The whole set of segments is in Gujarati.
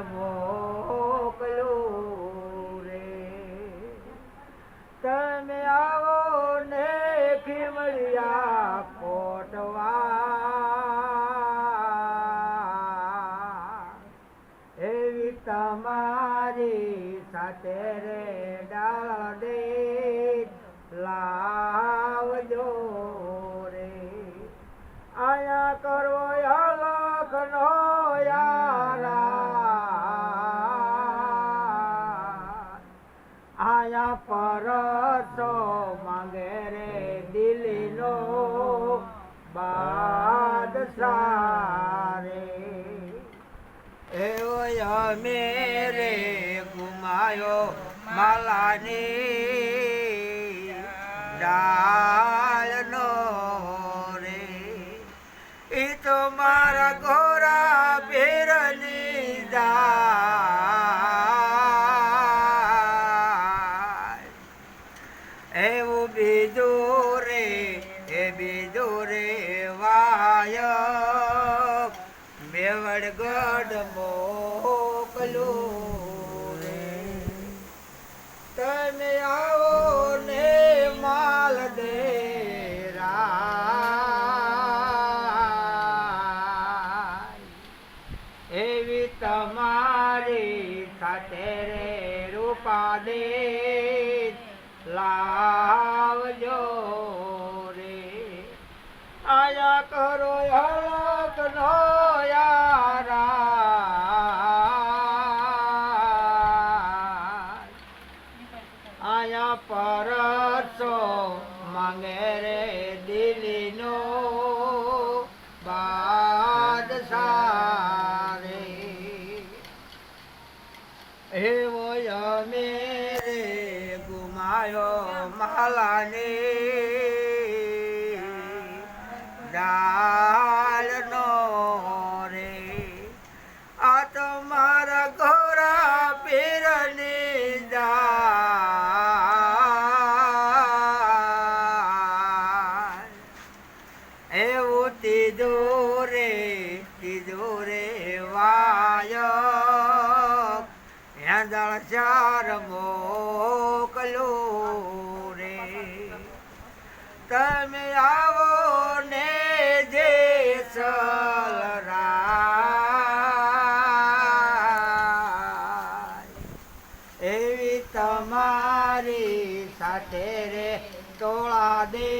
મોકલું રે તમે આવો ને ખીમળિયા કોટવા એવી તમારી સાથે રે ડાળ દે લાવજો રે આયા કરવો અલખ નો આયા પરસો માંગે રે દિલ્હીનો બાદશાહ રે એવો અમે રે ગુમાયો માલાની ડાળનો રે ઈ તો મારા ઘોરા ભેરની જાય એવું બીજું રે એ બીજું રે વાયક મેવડગઢ મોકલું રે તમે આવો ને માલ દેરા એવી તમારી સાથે રે રૂપા દે લાવજો રે આયા કરો હલક નો આયા પરસો માંગે રે દિલ્હીનો બાદશાહ રે એવો અમે રે ગુમાયો માલાની ડાળનો રે આ તો મારા ઘોરા પીરની જાય એવું તીજું રે વાયક હેંદળ ચાર મોકલું રે તમે આવો ને જે સલરાય એવી તમારી સાથે રે તોળા દે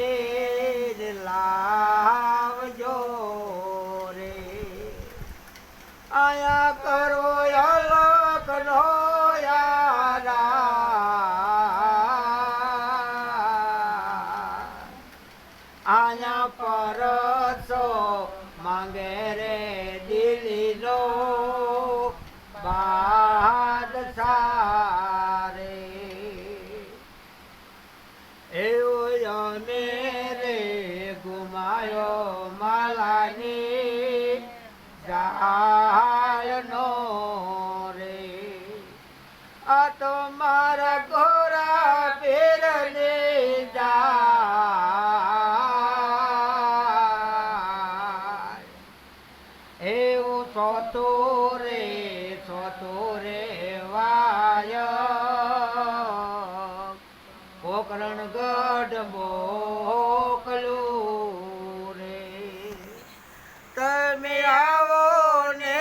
લાવજો રે આયા કરો અલખ નો આયા પરસો માંગે રે દિલ્હીનો બાદશાહ રે એવું અમે રે ગુમાયો માલાની ડાળનો રે આ તો મારા ઘોરા ભેરને જાય એવું સોતું રે વાયક પોકરણગઢ મોકલું રે તમે આવો ને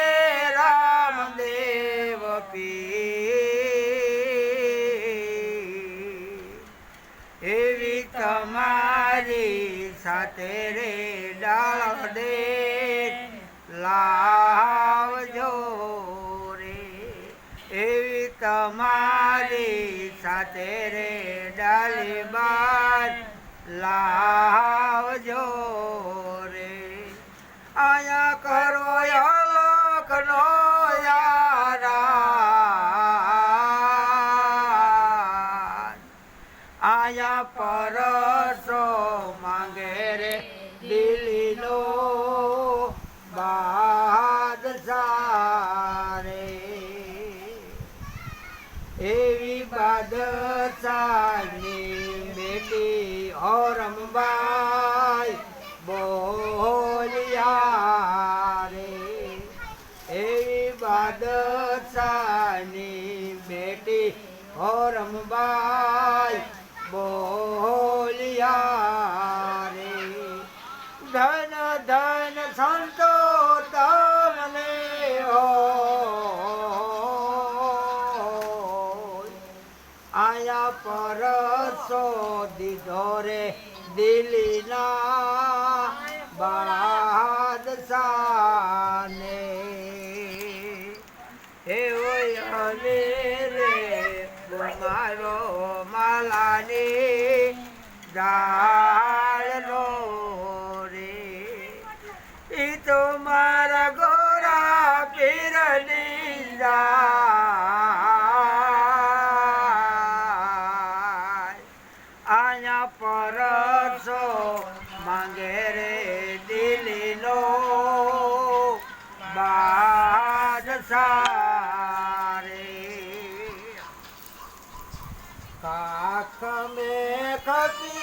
રામદેવ પીર એવી તમારી સાથે રે ડાળ દે લાવજો રે એવી તમારી સાથે રે ડાલી બાર લાવજો રે આયા કરો અલખ નો આયા પરસો માંગે રે દિલ્હીનો બાદશાહ રે એવી બાદશાહની બેટી ઔરંબાઈ બોલિયા રે એવી બાદશાહ રમબાઈ બોલિયા રે ધન ધન સંતો તમને આયા પરસો દીધો રે દિલ્હીના બાદશાહને હે ઓય રે મારો માલાની ડાળનો રે ઈ તો મારા ગોરા પીરની આયા પરસો માંગે રે દિલ્હીનો